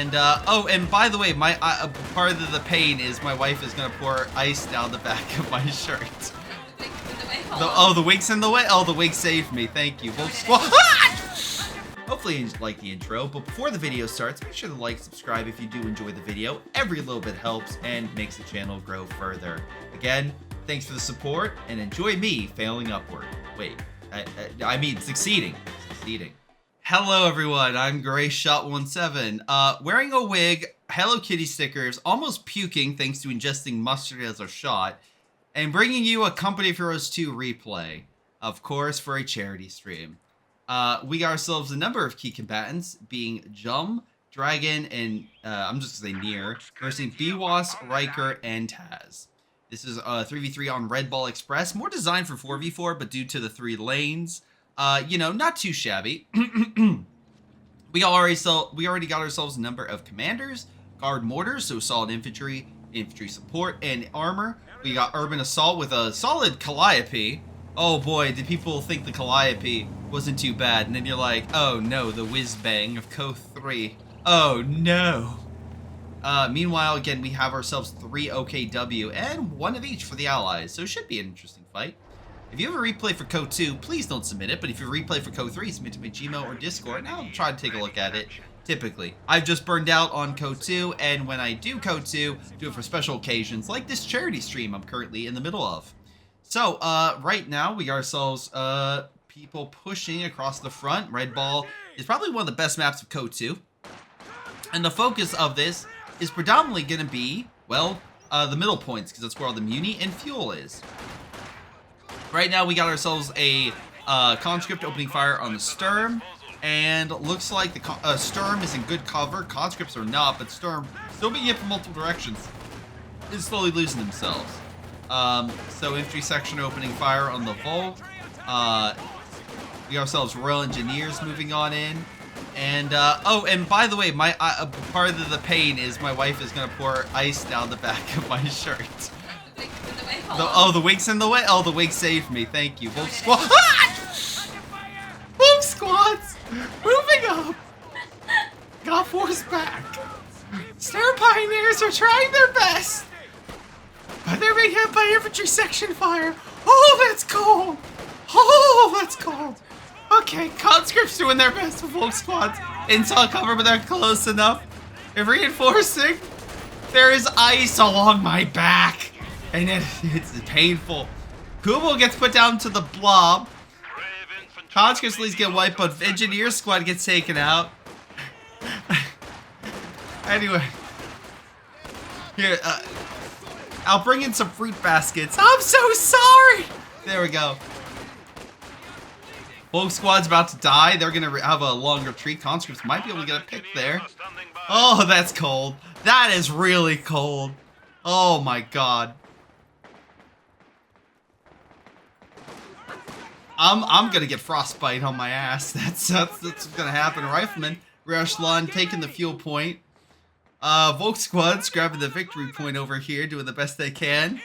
And, oh, and by the way, my part of the pain is my wife is going to pour ice down the back of my shirt. The wig's in the way? Oh, the wig saved me. Thank you. Hopefully you like the intro, but before the video starts, make sure to like, subscribe if you do enjoy the video. Every little bit helps and makes the channel grow further. Again, thanks for the support, and enjoy me failing upward. Wait, I mean succeeding. Hello everyone, I'm Greyshot17, wearing a wig, Hello Kitty stickers, almost puking thanks to ingesting mustard as a shot, and bringing you a Company of Heroes 2 replay, of course for a charity stream. We got ourselves a number of key combatants, being Jum, Dragon, and I'm just gonna say Nier, versus Biwas, Riker, and Taz. This is a 3v3 on Red Ball Express, more designed for 4v4, but due to the 3 lanes, you know, not too shabby. we already got ourselves a number of commanders, guard mortars, so solid infantry, infantry support, and armor. We got urban assault with a solid Calliope. Oh boy, did people think the Calliope wasn't too bad, and then you're like, oh no, the whiz bang of CoH2. Oh no. Meanwhile, again, we have ourselves 3 OKW and 1 of each for the allies, so it should be an interesting fight. If you have a replay for CoH2, please don't submit it, but if you replay for CoH3, submit to my Gmail or Discord, and I'll try to take a look at it, typically. I've just burned out on CoH2, and when I do CoH2, do it for special occasions, like this charity stream I'm currently in the middle of. So, right now, we got ourselves, people pushing across the front. Red Ball is probably one of the best maps of CoH2, and the focus of this is predominantly going to be, well, the middle points, because that's where all the muni and fuel is. Right now, we got ourselves a conscript opening fire on the Sturm, and looks like the Sturm is in good cover. Conscripts are not, but Sturm still being hit from multiple directions is slowly losing themselves. So infantry section opening fire on the Volk. We got ourselves Royal Engineers moving on in. And, oh, and by the way, my part of the pain is my wife is going to pour ice down the back of my shirt. The wig's in the way? Oh, the wig saved me. Thank you. Wolf squad. Wolf squads! Moving up! Got forced back. Star Pioneers are trying their best. But they're being hit by infantry section fire. Oh, that's cold. Oh, that's cold. Okay, conscripts doing their best with Wolf squads. Intel cover, but they're close enough. They're reinforcing. There is ice along my back. And it's painful. Kubo gets put down to the blob. Conscripts leads get wiped, but Engineer Squad gets taken out. Anyway. Here, I'll bring in some fruit baskets. I'm so sorry! There we go. Wolf Squad's about to die. They're going to have a long retreat. Conscripts might be able to get a pick there. Oh, that's cold. That is really cold. Oh my god. I'm gonna get frostbite on my ass. That's what's gonna happen. Rifleman, Rashlan taking the fuel point. Volk Squad's grabbing the victory point over here, doing the best they can.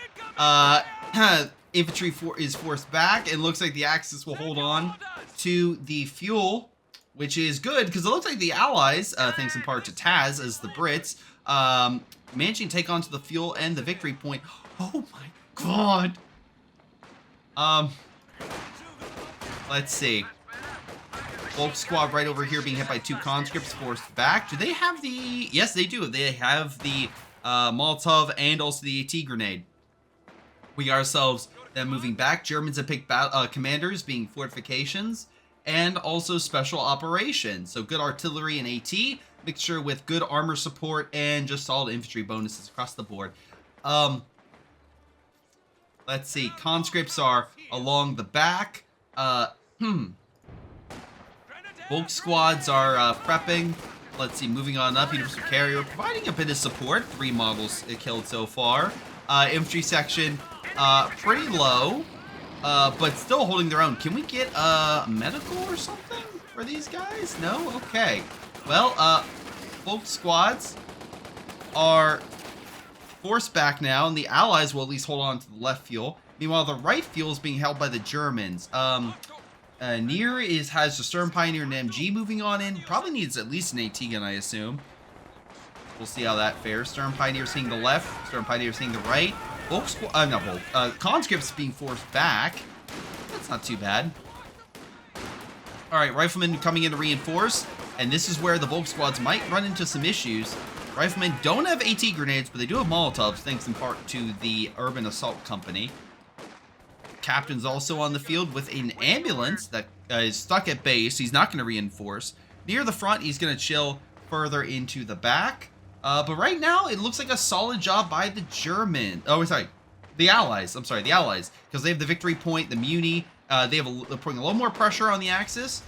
Infantry is forced back, and looks like the Axis will hold on to the fuel, which is good because it looks like the Allies, thanks in part to Taz as the Brits, managing to take onto the fuel and the victory point. Oh my god. Let's see. Volk Squad right over here being hit by 2 conscripts forced back. Do they have the... Yes, they do. They have the Molotov and also the AT grenade. We got ourselves them moving back. Germans have picked commanders being fortifications and also special operations. So good artillery and AT, mixture with good armor support and just solid infantry bonuses across the board. Let's see. Conscripts are along the back. Volk Squads are prepping. Let's see, moving on up. Universal Carrier providing a bit of support. 3 models killed so far. Infantry section pretty low, but still holding their own. Can we get medical or something for these guys? No? Okay. Well, Volk Squads are forced back now, and the Allies will at least hold on to the left fuel. Meanwhile, the right fuel is being held by the Germans. Nier has the Sturm Pioneer and MG moving on in. Probably needs at least an AT gun, I assume. We'll see how that fares. Stern Pioneer seeing the left. Stern Pioneer seeing the right. Conscripts being forced back. That's not too bad. Alright, Riflemen coming in to reinforce. And this is where the Volk squads might run into some issues. Riflemen don't have AT grenades, but they do have Molotovs, thanks in part to the Urban Assault Company. Captain's also on the field with an ambulance that is stuck at base. He's not going to reinforce. Near the front, he's going to chill further into the back. But right now, it looks like a solid job by the German. Oh, sorry. The Allies. I'm sorry, the Allies. Because they have the victory point, the Muni. They're putting a little more pressure on the Axis.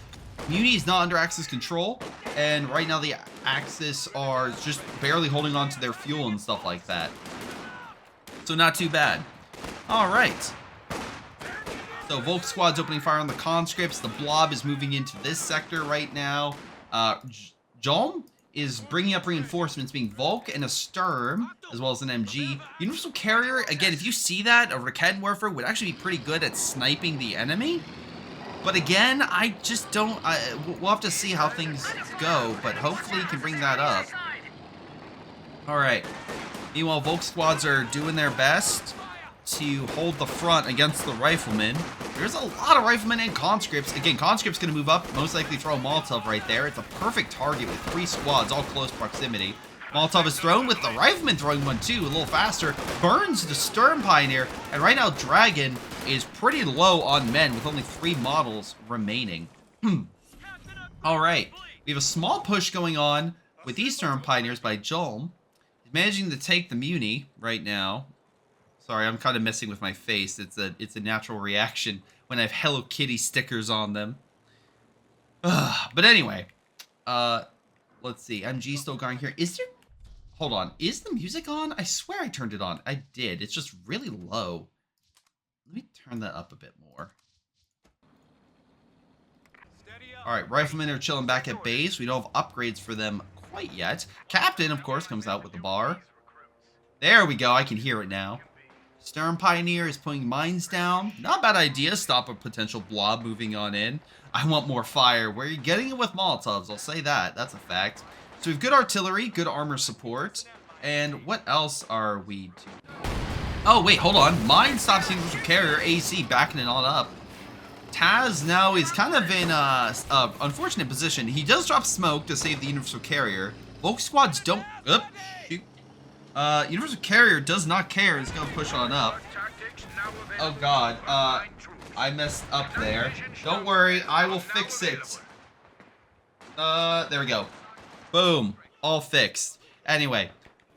Muni is not under Axis control. And right now, the Axis are just barely holding on to their fuel and stuff like that. So not too bad. All right. So Volk squad's opening fire on the conscripts. The blob is moving into this sector right now. Jolm is bringing up reinforcements, being Volk and a Sturm, as well as an MG. Universal Carrier, again, if you see that, a Raketenwerfer would actually be pretty good at sniping the enemy. But again, I just don't... we'll have to see how things go, but hopefully he can bring that up. Alright. Meanwhile, Volk squads are doing their best to hold the front against the Riflemen. There's a lot of Riflemen and Conscripts. Again, Conscript's going to move up, most likely throw a Molotov right there. It's a perfect target with 3 squads, all close proximity. Molotov is thrown with the Rifleman throwing one too, a little faster. Burns the Stern Pioneer, and right now Dragon is pretty low on men with only 3 models remaining. Alright, we have a small push going on with these Stern Pioneers by Jolm. He's managing to take the Muni right now. Sorry, I'm kind of messing with my face. It's a natural reaction when I have Hello Kitty stickers on them. But anyway, let's see. MG still going here. Is there... Hold on. Is the music on? I swear I turned it on. I did. It's just really low. Let me turn that up a bit more. Alright, Riflemen are chilling back at base. We don't have upgrades for them quite yet. Captain, of course, comes out with the bar. There we go. I can hear it now. Stern Pioneer is putting mines down. Not a bad idea. Stop a potential blob moving on in. I want more fire. Where are you getting it with Molotovs? I'll say that. That's a fact. So we have good artillery, good armor support. And what else are we doing? Oh, wait, hold on. Mine stops Universal Carrier. AC backing it on up. Taz now is kind of in a unfortunate position. He does drop smoke to save the Universal Carrier. Volk squads don't... Oop, shoot. Universal Carrier does not care. It's going to push on up. Oh, God. I messed up there. Don't worry. I will fix it. There we go. Boom. All fixed. Anyway,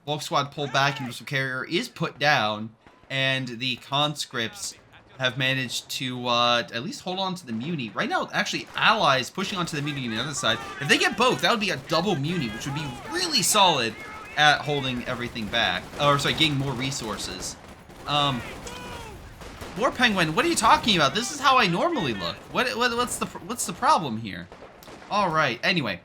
Volk squad pulled back. Universal Carrier is put down. And the conscripts have managed to at least hold on to the Muni. Right now, actually, Allies pushing onto the Muni on the other side. If they get both, that would be a double Muni, which would be really solid at holding everything back. Or, sorry, getting more resources. War Penguin, what are you talking about? This is how I normally look. What's the problem here? All right. Anyway,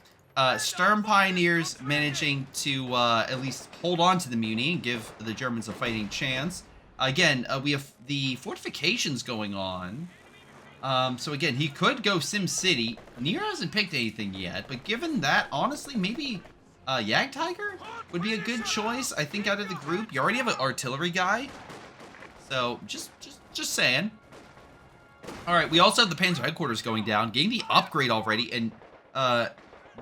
Stern Pioneers managing to at least hold on to the Muni and give the Germans a fighting chance. Again, we have the fortifications going on. So again, he could go Sim City. Nier hasn't picked anything yet, but given that, honestly, maybe Yag Tiger would be a good choice. I think out of the group, you already have an artillery guy. So just saying. All right, we also have the Panzer headquarters going down, getting the upgrade already, and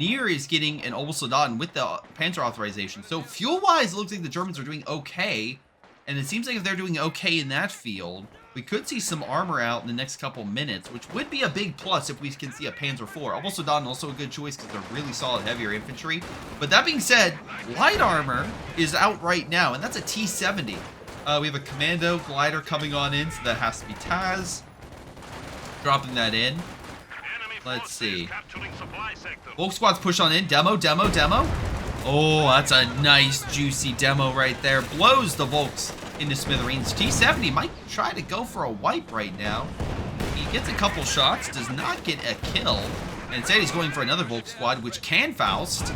Nier is getting an Obersoldaten with the Panzer authorization. So fuel-wise, it looks like the Germans are doing okay. And it seems like if they're doing okay in that field, we could see some armor out in the next couple minutes, which would be a big plus if we can see a Panzer IV. Obersoldaten also a good choice because they're really solid heavier infantry. But that being said, light armor is out right now, and that's a T-70. We have a commando glider coming on in, so that has to be Taz. Dropping that in. Let's see. Volk squads push on in. Demo. Oh, that's a nice, juicy demo right there. Blows the Volks into smithereens. T-70 might try to go for a wipe right now. He gets a couple shots, does not get a kill. And instead, he's going for another Volk squad, which can Faust.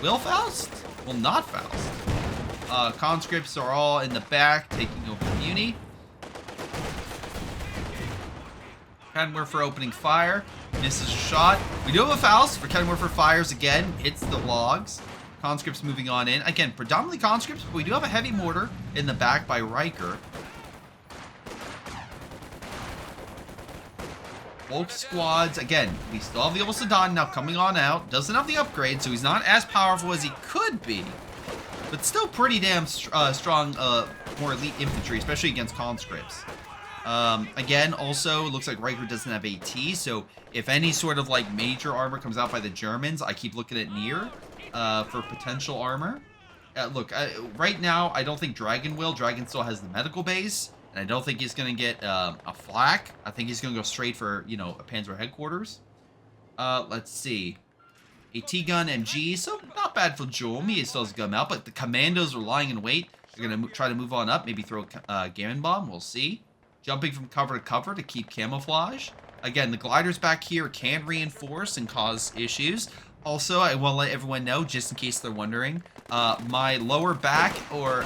Will Faust? Will not Faust. Conscripts are all in the back, taking over the Muni. Raketenwerfer opening fire. Misses a shot. We do have a Faust. Raketenwerfer fires again. Hits the logs. Conscripts moving on in. Again, predominantly conscripts, but we do have a heavy mortar in the back by Riker. Volk squads, again, we still have the old Sedan now coming on out. Doesn't have the upgrade, so he's not as powerful as he could be. But still pretty damn strong, more elite infantry, especially against conscripts. Again, also, looks like Riker doesn't have AT, so if any sort of, like, major armor comes out by the Germans, I keep looking at near for potential armor. Look, right now, I don't think Dragon will. Dragon still has the medical base. And I don't think he's going to get a flak. I think he's going to go straight for, you know, a Panzer headquarters. Let's see. A T-gun MG, so not bad for Joel. He still has a gun out, but the commandos are lying in wait. They're going to try to move on up, maybe throw a Gammon bomb. We'll see. Jumping from cover to cover to keep camouflage. Again, the gliders back here can reinforce and cause issues. Also, I want to let everyone know, just in case they're wondering, my lower back or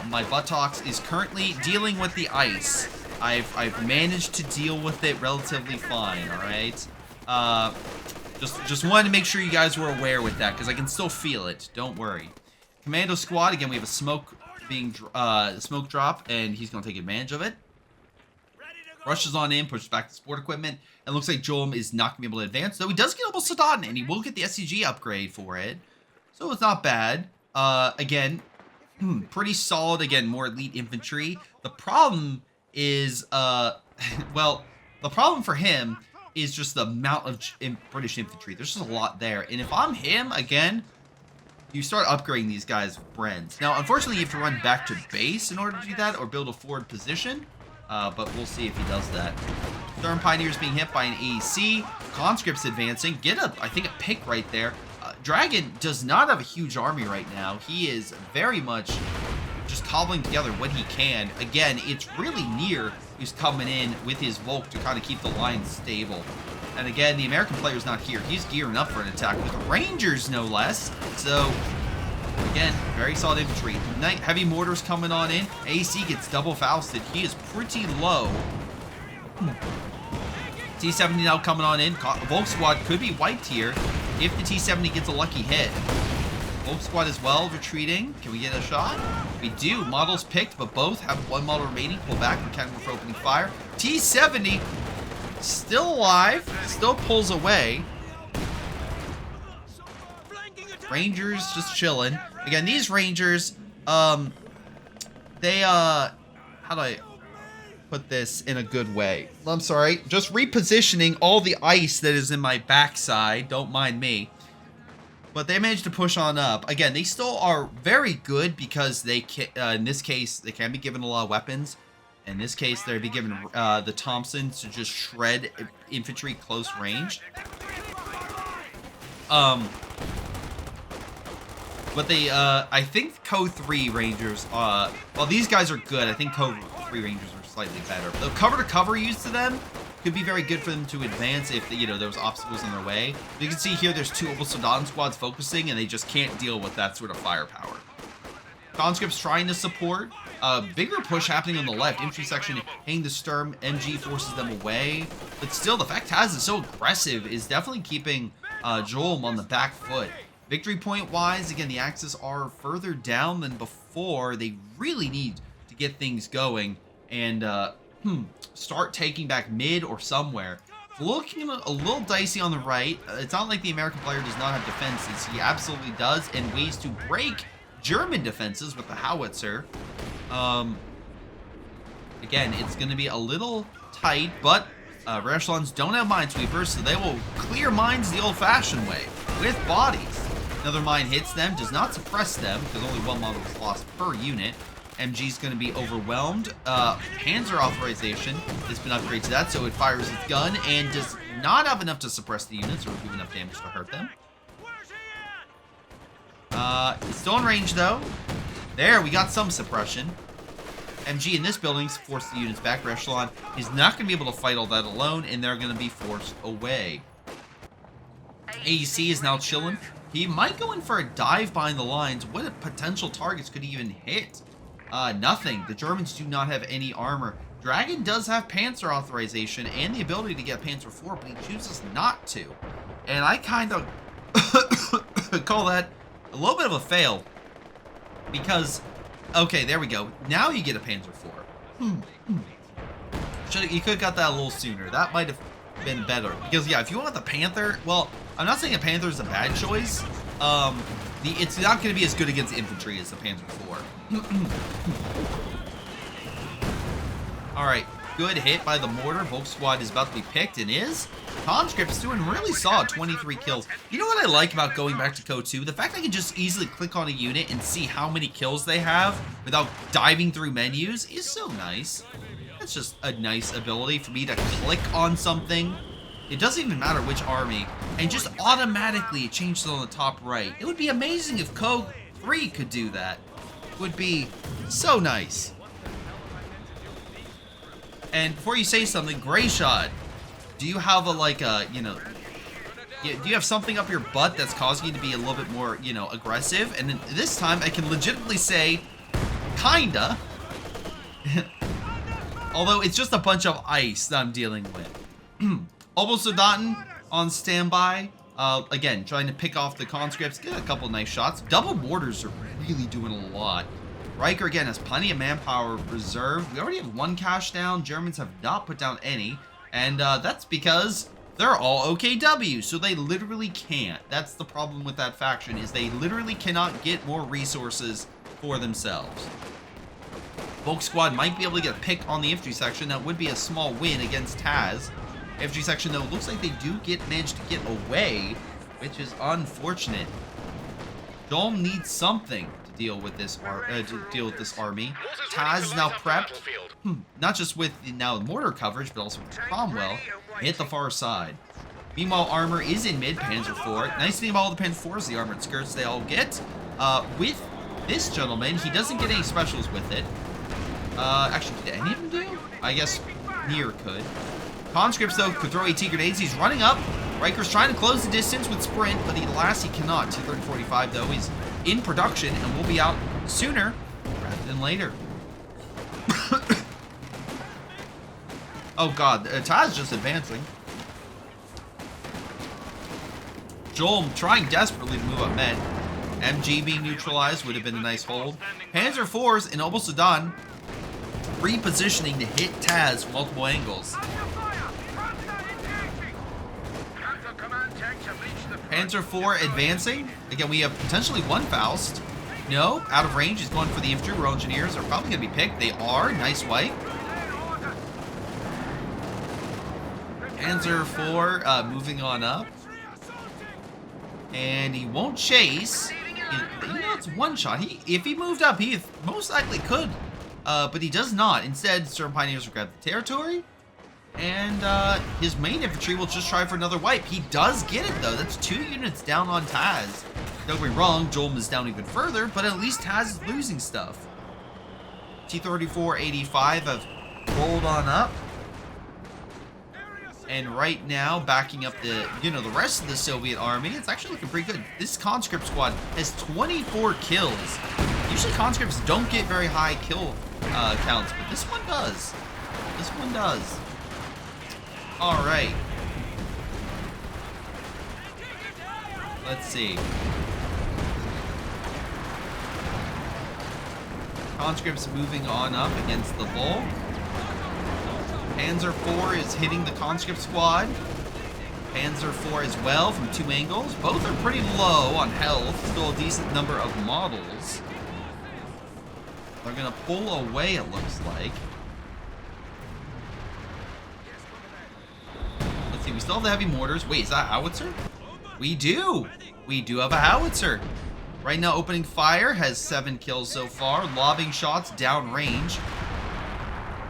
my buttocks is currently dealing with the ice. I've managed to deal with it relatively fine, all right? Just wanted to make sure you guys were aware with that, because I can still feel it. Don't worry. Commando squad, again, we have a smoke drop, and he's going to take advantage of it. Rushes on in, pushes back the support equipment, and looks like Joel is not going to be able to advance. Though he does get almost Sedan, and he will get the SCG upgrade for it. So it's not bad. Again, pretty solid. Again, more elite infantry. The problem is, well, the problem for him is just the amount of British infantry. There's just a lot there. And if I'm him, again, you start upgrading these guys with Brens. Now, unfortunately, you have to run back to base in order to do that, or build a forward position. But we'll see if he does that. Sturm Pioneers being hit by an AEC. Conscripts advancing. Get I think a pick right there. Dragon does not have a huge army right now. He is very much just cobbling together what he can. Again, it's really near who's coming in with his Volk to kind of keep the line stable. And again, the American player's not here. He's gearing up for an attack with Rangers, no less. So, again, very solid infantry. Heavy mortars coming on in. AC gets double fausted. He is pretty low. T-70 now coming on in. Volk squad could be wiped here if the T-70 gets a lucky hit. Volk squad as well retreating. Can we get a shot? We do. Models picked, but both have one model remaining. Pull back from Cannon for opening fire. T-70 still alive. Still pulls away. Rangers just chilling. Again, these Rangers, they, how do I put this in a good way? I'm sorry. Just repositioning all the ice that is in my backside. Don't mind me. But they managed to push on up. Again, they still are very good because they can, in this case, they can be given a lot of weapons. In this case, they'll be given the Thompsons to just shred infantry close range. But they, I think CoH2 Rangers, well, these guys are good. I think CoH2 Rangers are slightly better. The cover-to-cover used to them could be very good for them to advance if, you know, there was obstacles in their way. You can see here there's two Sedan squads focusing, and they just can't deal with that sort of firepower. Conscripts trying to support. Bigger push happening on the left. Infantry section hitting the Sturm. MG forces them away. But still, the fact Taz is so aggressive is definitely keeping Joel on the back foot. Victory point wise, again, the Axis are further down than before. They really need to get things going and start taking back mid or somewhere. Looking a little dicey on the right. It's not like the American player does not have defenses. He absolutely does, and ways to break German defenses with the howitzer. Again, it's going to be a little tight, but Rear Echelons don't have minesweepers, so they will clear mines the old-fashioned way with bodies. Another mine hits them, does not suppress them, because only one model is lost per unit. MG's going to be overwhelmed. Panzer authorization has been upgraded to that, so it fires its gun and does not have enough to suppress the units or do enough damage to hurt them. It's still in range, though. There, we got some suppression. MG in this building forced the units back. Echelon is not going to be able to fight all that alone, and they're going to be forced away. AEC is now chilling. He might go in for a dive behind the lines. What potential targets could he even hit? Nothing. The Germans do not have any armor. Dragon does have Panzer authorization and the ability to get Panzer IV, but he chooses not to. And I kind of call that A little bit of a fail. Because, okay, there we go. Now you get a Panzer IV. You could have got that a little sooner. That might have been better. Because, yeah, if you want the Panther, well, I'm not saying a Panther is a bad choice. It's not going to be as good against infantry as the Panzer IV. Alright, good hit by the mortar. Volk squad is about to be picked, and is. Conscript's doing really solid, 23 kills. You know what I like about going back to CoH2? The fact I can just easily click on a unit and see how many kills they have without diving through menus is so nice. That's just a nice ability for me to click on something. It doesn't even matter which army, and just automatically it changes on the top right. It would be amazing if CoH3 could do that. It would be so nice. And before you say something, Greyshot, do you have a, you know, do you have something up your butt that's causing you to be a little bit more, you know, aggressive? And then this time I can legitimately say, kinda. Although it's just a bunch of ice that I'm dealing with. Obosodotan on standby. Again, trying to pick off the conscripts, get a couple nice shots. Double mortars are really doing a lot. Riker, again, has plenty of manpower reserved. We already have one cash down. Germans have not put down any. And that's because they're all OKW, so they literally can't. That's the problem with that faction, is they literally cannot get more resources for themselves. Volk squad might be able to get a pick on the infantry section. That would be a small win against Taz. Infantry section, though, looks like they do manage to get away, which is unfortunate. Dome needs something to deal with this army. Taz is now prepped, not just with now mortar coverage, but also with Cromwell. Hit the far side. Meanwhile, armor is in mid. Panzer IV. Nice thing about all the Panzer IVs, the armored skirts they all get. With this gentleman, he doesn't get any specials with it. Actually, did any of them do? I guess Near could. Conscripts, though, could throw AT grenades. He's running up. Riker's trying to close the distance with sprint, but alas, he cannot. 230-45, though. He's in production and will be out sooner rather than later. Oh, God. Taz just advancing. Joel trying desperately to move up med. MG being neutralized would have been a nice hold. Panzer IVs in Obosodotan repositioning to hit Taz from multiple angles. Panzer IV advancing. Again, we have potentially one Faust. No, out of range. He's going for the infantry. Royal Engineers are probably going to be picked. They are. Nice wipe. Panzer IV moving on up. And he won't chase. You know, it's one shot. If he moved up, he most likely could. But he does not. Instead, Sturm Pioneers will grab the territory. And his main infantry will just try for another wipe. He does get it, though. That's 2 units down on Taz. Don't get me wrong, Joel is down even further, but at least Taz is losing stuff. T-34-85 have rolled on up. And right now, backing up the rest of the Soviet army, it's actually looking pretty good. This conscript squad has 24 kills. Usually conscripts don't get very high kill counts, but this one does. This one does. All right. Let's see. Conscripts moving on up against the Volk. Panzer IV is hitting the conscript squad. Panzer IV as well from 2 angles. Both are pretty low on health. Still a decent number of models. They're going to pull away, it looks like. Let's see, we still have the heavy mortars. Wait, is that a howitzer? We do! We do have a howitzer. Right now, opening fire has 7 kills so far. Lobbing shots downrange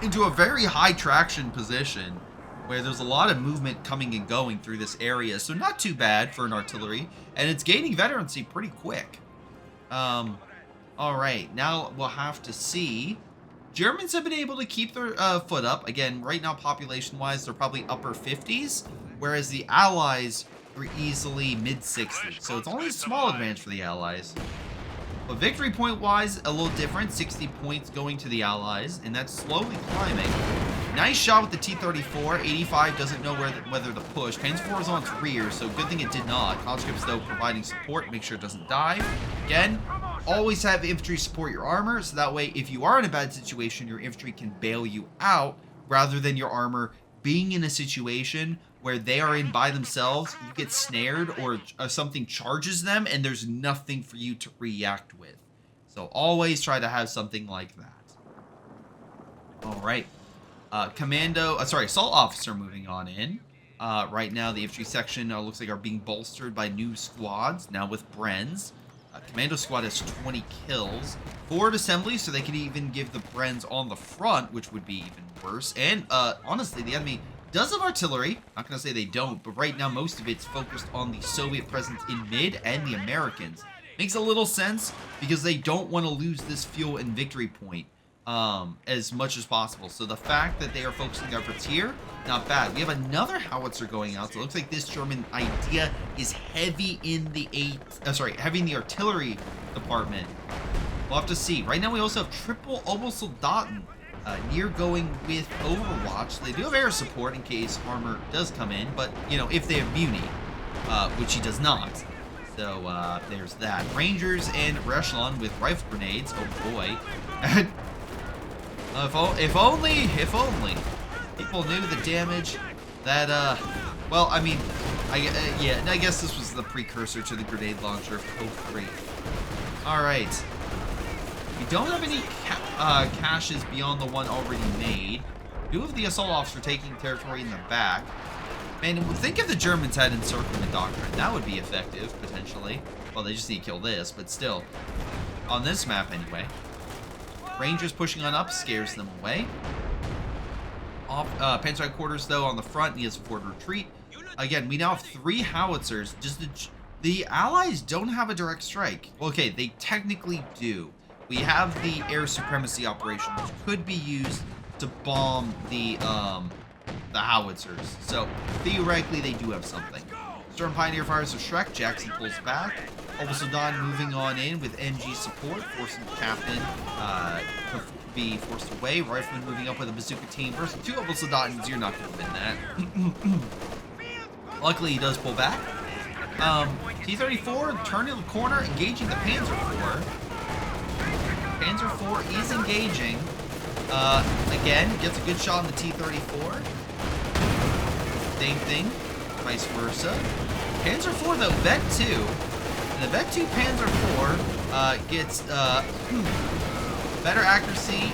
into a very high traction position where there's a lot of movement coming and going through this area. So not too bad for an artillery. And it's gaining veterancy pretty quick. Alright, now we'll have to see. Germans have been able to keep their foot up. Again, right now, population-wise, they're probably upper 50s. Whereas the Allies are easily mid-60s. So it's only a small advantage for the Allies. But victory point-wise, a little different. 60 points going to the Allies, and that's slowly climbing. Nice shot with the T-34. 85 doesn't know whether to push. Panzer IV is on its rear, so good thing it did not. Conscripts, though, providing support, make sure it doesn't die. Again, always have infantry support your armor, so that way if you are in a bad situation, your infantry can bail you out rather than your armor being in a situation where they are in by themselves, you get snared or something charges them and there's nothing for you to react with. So always try to have something like that. All right. Assault officer moving on in. Right now, the infantry section looks like are being bolstered by new squads, now with Brens. Commando squad has 20 kills. Forward assembly, so they can even give the Brens on the front, which would be even worse. And honestly, the enemy does have artillery. Not going to say they don't, but right now most of it's focused on the Soviet presence in mid and the Americans. Makes a little sense because they don't want to lose this fuel and victory point as much as possible. So the fact that they are focusing their efforts here, not bad. We have another howitzer going out, so it looks like this German idea is heavy in the heavy in the artillery department. We'll have to see. Right now we also have triple Obersoldaten near going with Overwatch. They do have air support in case armor does come in, but you know, if they have Muni, which he does not. So there's that. Rangers and Echelon with rifle grenades. Oh boy. If only people knew the damage that, well, I mean, yeah, I guess this was the precursor to the grenade launcher of CoH2. Alright. We don't have any caches beyond the one already made. Two of the assault officers taking territory in the back. Man, think if the Germans had encirclement doctrine. That would be effective, potentially. Well, they just need to kill this, but still. On this map, anyway. Rangers pushing on up scares them away. Panzer headquarters, though, on the front, he has a forward retreat. Again, we now have 3 howitzers. Just the Allies don't have a direct strike. Well, okay, they technically do. We have the air supremacy operation, which could be used to bomb the howitzers. So theoretically, they do have something. Storm Pioneer fires a Shrek. Jackson pulls back. Obersoldaten moving on in with NG support, forcing the captain to be forced away. Rifleman moving up with a bazooka team versus 2 Obersoldatens. You're not going to win that. Luckily, he does pull back. T-34 turning the corner, engaging the Panzer IV. Panzer IV is engaging. Again, gets a good shot on the T-34. Same thing, vice versa. Panzer IV, though, Vet 2. And the Vet 2 Panzer IV gets better accuracy,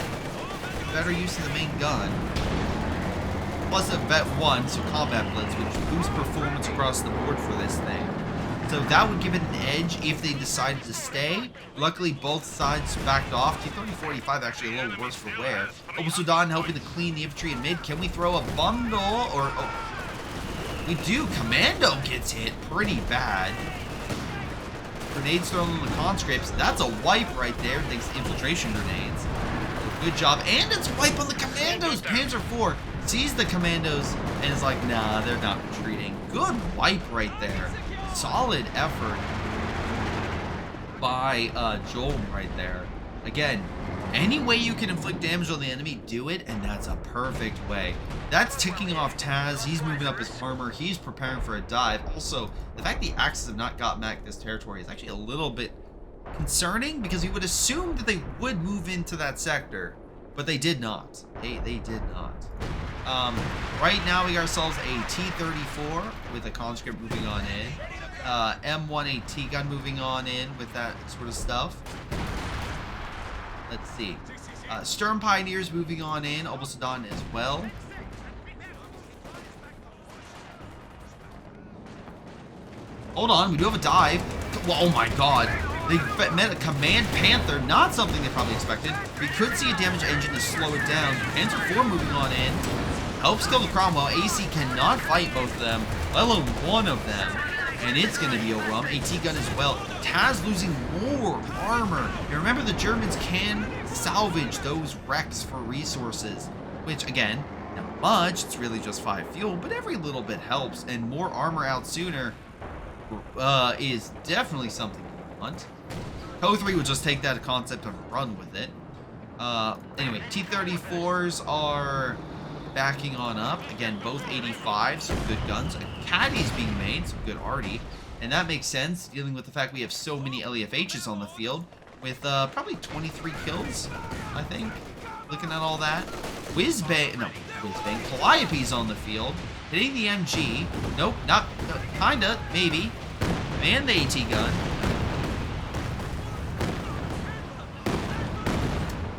better use of the main gun. Plus a Vet 1, so combat blitz, which boosts performance across the board for this thing. So that would give it an edge if they decided to stay. Luckily, both sides backed off. T-30-45 actually a little worse for wear. Obersoldaten helping to clean the infantry in mid. Can we throw a bundle? Or we do. Commando gets hit pretty bad. Grenades thrown on the conscripts. That's a wipe right there. Thanks to infiltration grenades. Good job. And it's a wipe on the commandos. Panzer IV sees the commandos and is like, nah, they're not retreating. Good wipe right there. Solid effort by Joel right there. Again, any way you can inflict damage on the enemy, do it, and that's a perfect way. That's ticking off Taz. He's moving up his armor. He's preparing for a dive. Also, the fact the Axis have not got back this territory is actually a little bit concerning because you would assume that they would move into that sector, but they did not. They did not. Right now, we got ourselves a T-34 with a conscript moving on in. M1AT gun moving on in with that sort of stuff. Let's see. Sturm Pioneers moving on in. Obersoldaten as well. Hold on, we do have a dive. Well, oh my god. They met a Command Panther, not something they probably expected. We could see a damaged engine to slow it down. Panzer IV moving on in. Helps kill the Cromwell. AC cannot fight both of them, let alone one of them. And it's going to be a rum. AT gun as well. Taz losing more armor. And remember, the Germans can salvage those wrecks for resources. Which, again, not much. It's really just 5 fuel. But every little bit helps. And more armor out sooner is definitely something you want. CoH2 would just take that concept and run with it. Anyway, T-34s are backing on up. Again, both 85, some good guns. A Caddy's being made, some good arty. And that makes sense, dealing with the fact we have so many LEFHs on the field, with probably 23 kills, I think. Looking at all that. Calliope's on the field, hitting the MG. Nope, not, kinda, maybe. And the AT gun.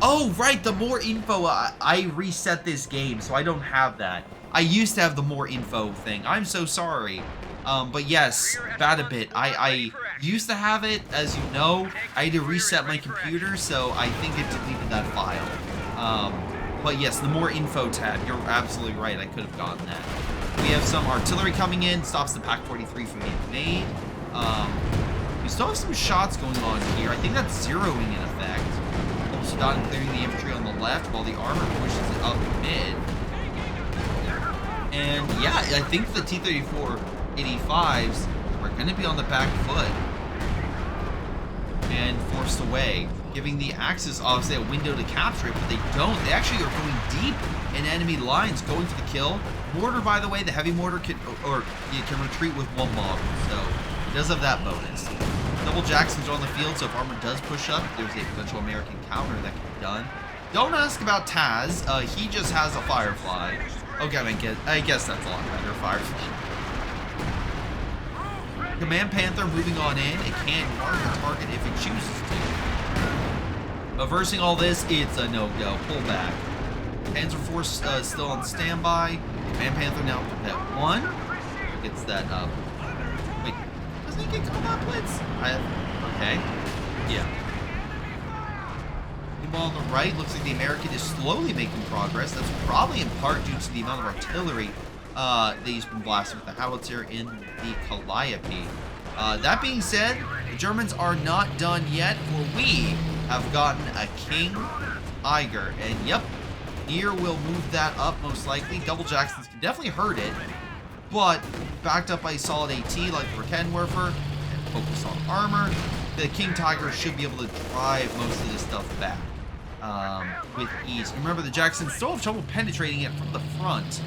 Oh, right, the more info. I reset this game, so I don't have that. I used to have the more info thing. I'm so sorry. But yes, bad a bit. I used to have it, as you know. I had to reset my computer, so I think it deleted that file. But yes, the more info tab. You're absolutely right. I could have gotten that. We have some artillery coming in. Stops the Pack 43 from being made. We still have some shots going on here. I think that's zeroing in effect. Also done clearing the infantry on the left while the armor pushes it up mid. And yeah, I think the T-34 85s are going to be on the back foot and forced away, giving the Axis obviously a window to capture it, but they don't. They actually are going deep in enemy lines, going for the kill. Mortar, by the way, the heavy mortar can retreat with one mob, so it does have that bonus. Double Jacksons are on the field, so if armor does push up, there's a potential American counter that can be done. Don't ask about Taz. He just has a Firefly. Okay, I guess that's a lot better. Firefly. Command Panther moving on in. It can mark the target if it chooses to. Aversing all this, it's a no-go. Pull back. Panzer Force still on standby. Command Panther now at 1. Gets that up. Wait, doesn't he get combat blitz? Okay. Yeah. Meanwhile, on the right, looks like the American is slowly making progress. That's probably in part due to the amount of artillery that he's been blasting with the howitzer in the Calliope. That being said, the Germans are not done yet, for we have gotten a King Tiger. And yep, Near will move that up most likely. Double Jacksons can definitely hurt it, but backed up by a solid AT like the Raketenwerfer and focus on armor, the King Tiger should be able to drive most of this stuff back with ease. Remember, the Jacksons still have trouble penetrating it from the front.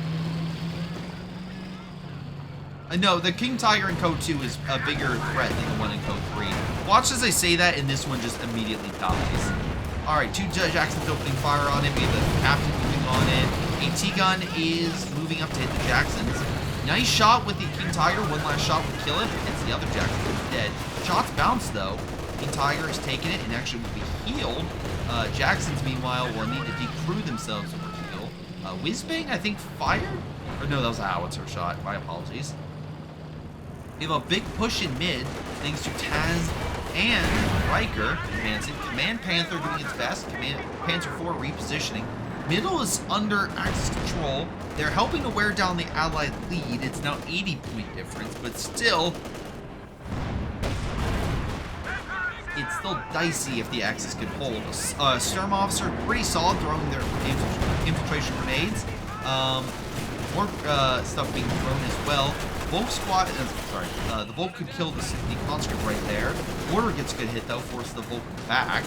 No, the King Tiger in CoH2 is a bigger threat than the one in CoH3. Watch as I say that, and this one just immediately dies. Alright, 2 Jacksons opening fire on it. We have the Captain moving on in. AT gun is moving up to hit the Jacksons. Nice shot with the King Tiger. One last shot would kill it. Hits the other Jackson, who's dead. Shots bounce, though. King Tiger is taking it and actually will be healed. Jacksons, meanwhile, will need to decrew themselves over heal. Whizbang, I think, fired? Or no, that was a howitzer shot. My apologies. We have a big push in mid, thanks to Taz and Riker advancing. Command Panther doing its best. Command Panzer IV repositioning. Middle is under Axis control. They're helping to wear down the Allied lead. It's now 80-point difference, but still, it's still dicey if the Axis can hold. Sturm Officer, pretty solid, throwing their infiltration grenades. More stuff being thrown as well. Volk squad, the Volk could kill the conscript right there. Mortar gets a good hit though, forces the Volk back.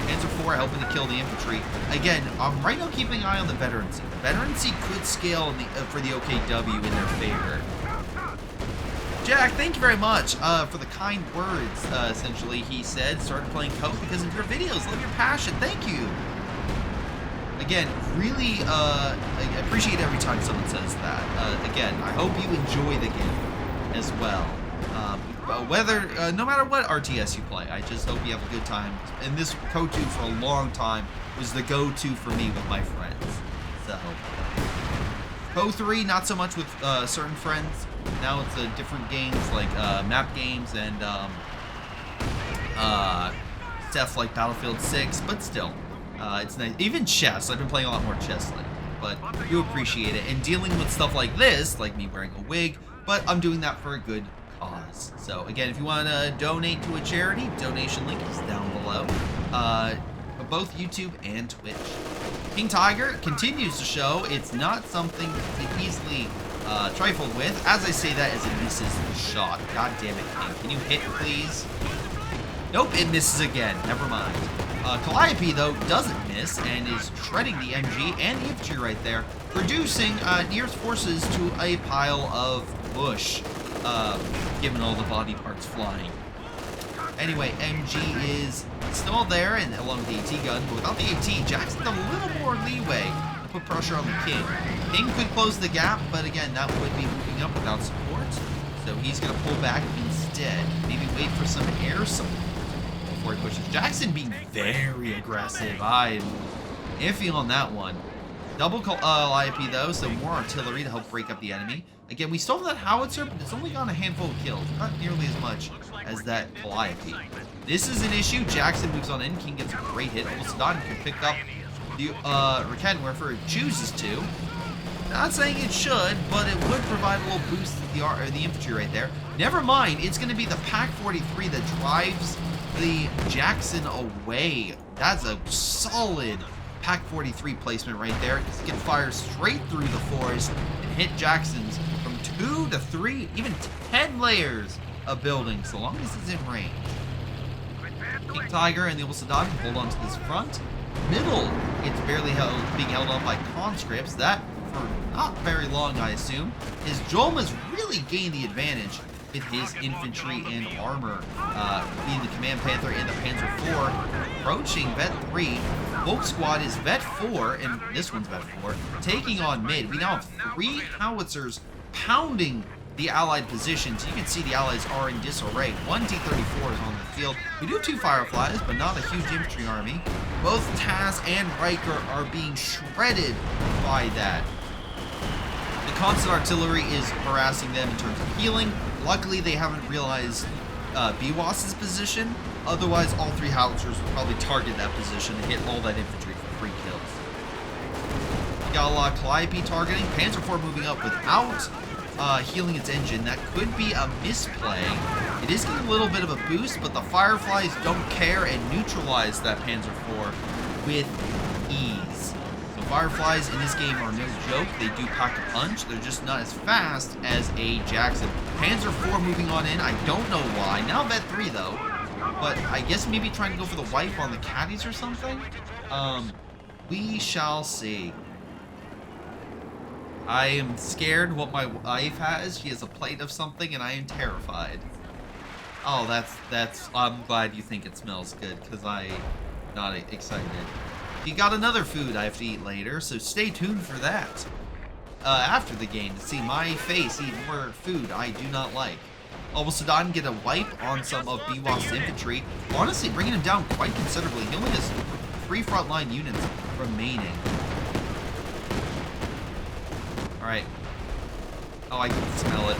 Panzer IV helping to kill the infantry. Again, I'm right now keeping an eye on the veterancy. The veterancy could scale for the OKW in their favor. Jack, thank you very much for the kind words, essentially. He said, started playing CoH because of your videos. Love your passion. Thank you. Again, really, I appreciate every time someone says that. Again, I hope you enjoy the game as well. No matter what RTS you play, I just hope you have a good time. And this CoH2 for a long time was the go-to for me with my friends. So, CoH3, not so much with certain friends. Now it's different games like map games and stuff like Battlefield 6, but still. It's nice. Even chess. I've been playing a lot more chess lately, but you appreciate it. And dealing with stuff like this, like me wearing a wig, but I'm doing that for a good cause. So again, if you want to donate to a charity, donation link is down below. Both YouTube and Twitch. King Tiger continues to show it's not something to be easily trifled with. As I say that as it misses the shot. God damn it, King. Can you hit, please? Nope, it misses again. Never mind. Calliope, though, doesn't miss and is shredding the MG and the infantry right there, reducing Near's forces to a pile of bush. given all the body parts flying. Anyway, MG is still there, and along with the AT gun, but without the AT, Jackson's a little more leeway to put pressure on the King. King could close the gap, but again, that would be moving up without support, so he's going to pull back instead. Maybe wait for some air support before he pushes. Jackson being very aggressive. I'm iffy on that one. Double Calliope though, so more artillery to help break up the enemy. Again, we still have that howitzer, but it's only gotten a handful of kills. Not nearly as much as that Calliope. This is an issue. Jackson moves on in. King gets a great hit. Almost can pick up the Raken wherever it chooses to. Not saying it should, but it would provide a little boost to the infantry right there. Never mind, it's going to be the Pack 43 that drives the Jackson away. That's a solid Pack 43 placement right there. He can fire straight through the forest and hit Jackson's from 2 to 3, even 10 layers of buildings, so long as it's in range. King Tiger and the Sadat hold on to this front. Middle, it's barely being held on by conscripts. That, for not very long, I assume, is Jolma's really gained the advantage with his infantry and armor, being the Command Panther and the Panzer IV, approaching Vet 3. Volk Squad is Vet 4, and this one's Vet 4, taking on mid. We now have 3 howitzers pounding the Allied positions. You can see the Allies are in disarray. 1 T-34 is on the field. We do have 2 Fireflies, but not a huge infantry army. Both Taz and Riker are being shredded by that. The constant artillery is harassing them in terms of healing. Luckily, they haven't realized BWAS's position. Otherwise, all 3 howitzers would probably target that position and hit all that infantry for 3 kills. Got a lot of Calliope targeting. Panzer IV moving up without healing its engine. That could be a misplay. It is getting a little bit of a boost, but the Fireflies don't care and neutralize that Panzer IV with ease. So Fireflies in this game are no joke. They do pack a punch. They're just not as fast as a Jackson. Panzer IV moving on in. I don't know why. Now Vet 3 though. But I guess maybe trying to go for the wipe on the caddies or something? We shall see. I am scared what my wife has. She has a plate of something and I am terrified. Oh, that's, I'm glad you think it smells good because I'm not excited. You got another food I have to eat later, so stay tuned for that. After the game to see my face eat more food I do not like. Sadat get a wipe on some of BWAS's infantry. Honestly, bringing him down quite considerably. He only has 3 frontline units remaining. Alright. Oh, I can smell it.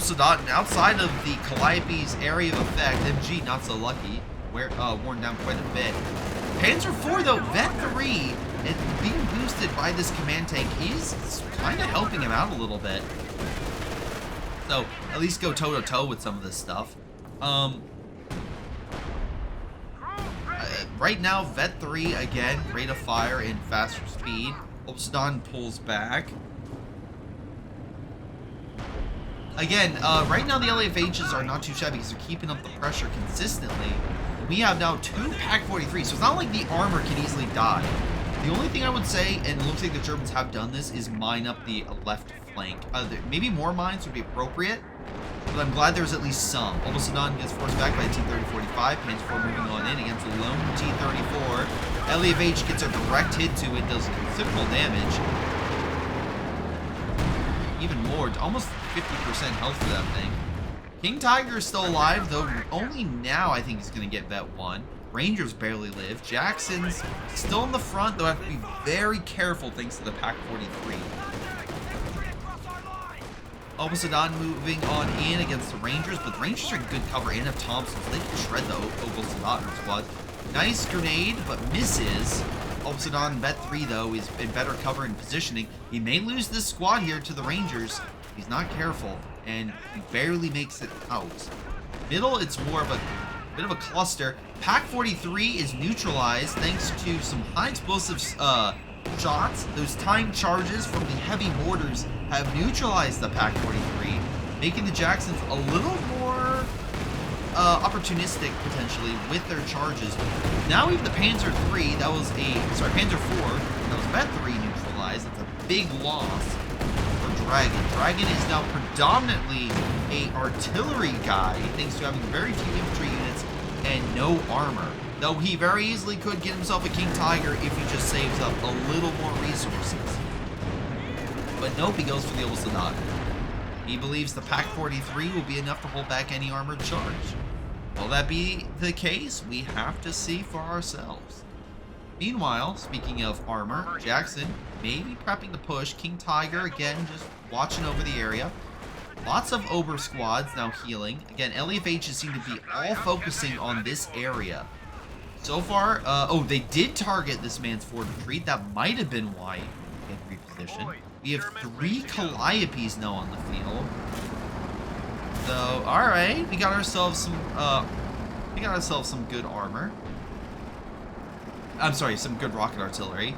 Sadat, outside of the Calliope's area of effect, MG not so lucky. Worn down quite a bit. Panzer IV though, Vet 3, and being boosted by this command tank is kind of helping him out a little bit. So, at least go toe-to-toe with some of this stuff. Right now, Vet 3, again, rate of fire and faster speed. Sadat pulls back. Again, right now the LAFHs are not too shabby because they're keeping up the pressure consistently. We have now 2 Pack 43, so it's not like the armor can easily die. The only thing I would say, and it looks like the Germans have done this, is mine up the left flank. Maybe more mines would be appropriate, but I'm glad there's at least some. Sadat gets forced back by a T-30-45. Panzer IV moving on in against a lone T-34. LAFH gets a direct hit to it, does considerable damage. Even more, almost 50% health for that thing. King Tiger is still alive, though only now I think he's going to get Vet 1. Rangers barely live. Jackson's still in the front, though I have to be very careful thanks to the Pack 43. Sadat moving on in against the Rangers, but the Rangers are good cover and have Thompson, so they can shred the Sadat squad. Nice grenade, but misses. Sadat in Vet 3, though, is in better cover and positioning. He may lose this squad here to the Rangers. He's not careful, and he barely makes it out. Middle, it's more of a bit of a cluster. Pack 43 is neutralized thanks to some high explosive shots. Those timed charges from the heavy mortars have neutralized the Pack 43, making the Jacksons a little more opportunistic potentially with their charges. Now we have the Panzer III, Panzer IV, that was Vet 3 neutralized. That's a big loss. Dragon. Dragon is now predominantly a artillery guy, thanks to having very few infantry units and no armor. Though he very easily could get himself a King Tiger if he just saves up a little more resources. But nope, he goes for the old Sadat. He believes the Pack 43 will be enough to hold back any armored charge. Will that be the case? We have to see for ourselves. Meanwhile, speaking of armor, Jackson maybe prepping to push. King Tiger, again, just watching over the area. Lots of Ober squads now healing. Again, LEFHs seem to be all focusing on this area. So far, oh, they did target this man's forward retreat. That might have been why he had repositioned. We have 3 Calliopes now on the field. So, alright, we got ourselves some good armor. I'm sorry, some good rocket artillery.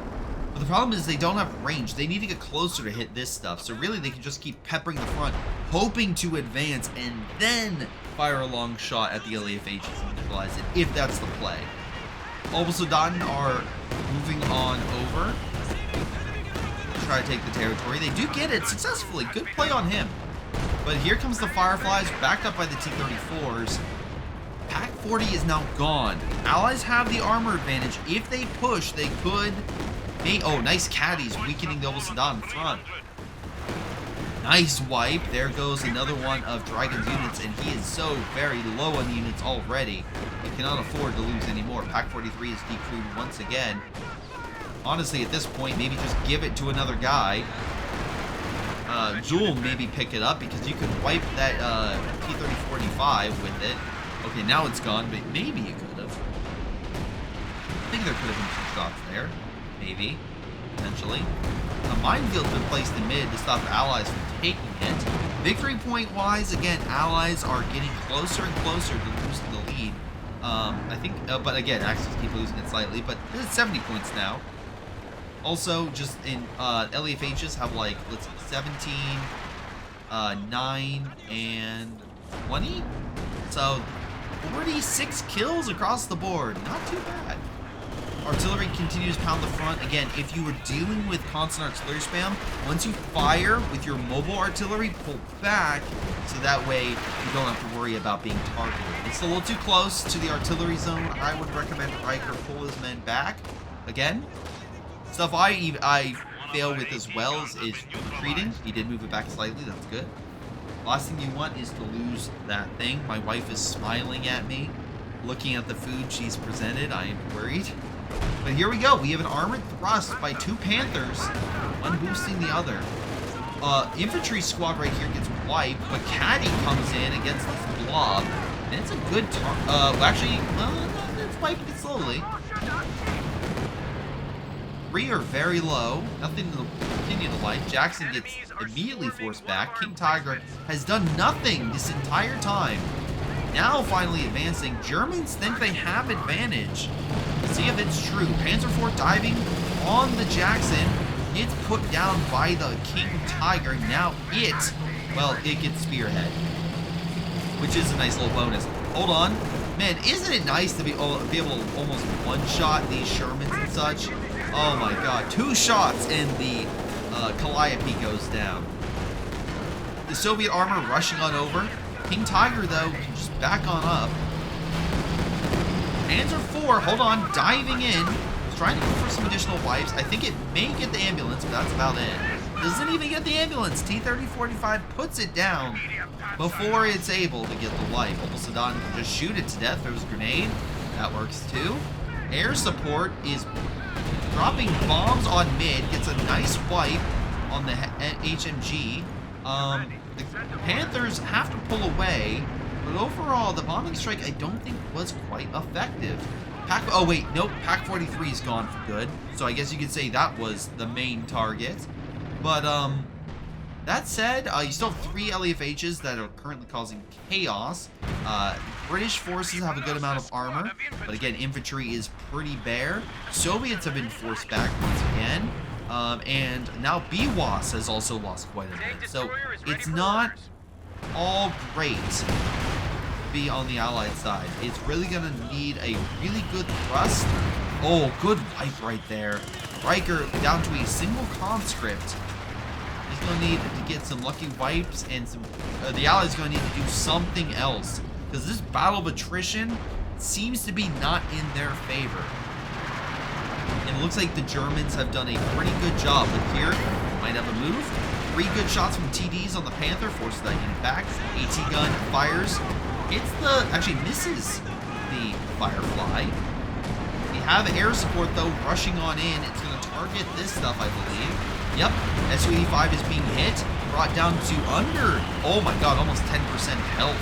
But the problem is they don't have range. They need to get closer to hit this stuff. So really they can just keep peppering the front, hoping to advance, and then fire a long shot at the LEFHs and neutralize it, if that's the play. Obusudan are moving on over to try to take the territory. They do get it successfully. Good play on him. But here comes the Fireflies, backed up by the T-34s. Pack 40 is now gone. Allies have the armor advantage. If they push, they could... Oh, nice caddies, weakening the Obusudan in front. Nice wipe. There goes another one of Dragon's units, and he is so very low on units already. He cannot afford to lose anymore. Pack 43 is decrewed once again. Honestly, at this point, maybe just give it to another guy. Jewel maybe pick it up, because you could wipe that T-3045 with it. Okay, now it's gone, but maybe you could have. I think there could have been 2 shots there. Maybe. Potentially. A minefield's been placed in mid to stop allies from taking it. Victory point wise, again, allies are getting closer and closer to losing the lead. I think, but again, Axis keep losing it slightly, but it's 70 points now. Also, just in LEFHs have like, let's see, 17, 9, and 20? So, 46 kills across the board. Not too bad. Artillery continues to pound the front. Again, if you were dealing with constant artillery spam, once you fire with your mobile artillery, pull back, so that way you don't have to worry about being targeted. It's a little too close to the artillery zone. I would recommend Riker pull his men back. Again, stuff I fail with as well is retreating. He did move it back slightly. That's good. Last thing you want is to lose that thing. My wife is smiling at me, looking at the food she's presented. I am worried. But here we go. We have an armored thrust by 2 Panthers, one boosting the other. Infantry squad right here gets wiped, but Caddy comes in against this blob, and it's a good actually, well, it's wiping it slowly. 3 are very low. Nothing to continue to life. Jackson gets immediately forced back. King Tiger has done nothing this entire time. Now finally advancing. Germans think they have advantage. Let's see if it's true. Panzer IV diving on the Jackson. It's put down by the King Tiger. Now it gets spearhead, which is a nice little bonus. Hold on. Man, isn't it nice to be able to almost one-shot these Shermans and such? Oh my god. 2 shots and the Calliope goes down. The Soviet armor rushing on over. King Tiger, though, can just back on up. Panzer IV, hold on, diving in. Trying to go for some additional wipes. I think it may get the ambulance, but that's about it. Doesn't even get the ambulance. T-3045 puts it down before it's able to get the wipe. Obusudan can just shoot it to death. Throws a grenade. That works too. Air support is dropping bombs on mid. Gets a nice wipe on the HMG. The Panthers have to pull away, but overall, the bombing strike I don't think was quite effective. Oh wait, nope, Pack 43 is gone for good, so I guess you could say that was the main target. But, that said, you still have 3 LEFHs that are currently causing chaos. British forces have a good amount of armor, but again, infantry is pretty bare. Soviets have been forced back once again. And now BWAS has also lost quite a bit. So it's not all great to be on the Allied side. It's really going to need a really good thrust. Oh, good wipe right there. Riker down to a single conscript. He's going to need to get some lucky wipes, and some. The Allies going to need to do something else, because this battle of attrition seems to be not in their favor. And it looks like the Germans have done a pretty good job. Look here, might have a move. 3 good shots from TDs on the Panther, forces that unit back. AT gun fires, hits the, actually misses the Firefly. We have air support though rushing on in. It's going to target this stuff, I believe. Yep, Su-85 is being hit, brought down to under, oh my god, almost 10% health.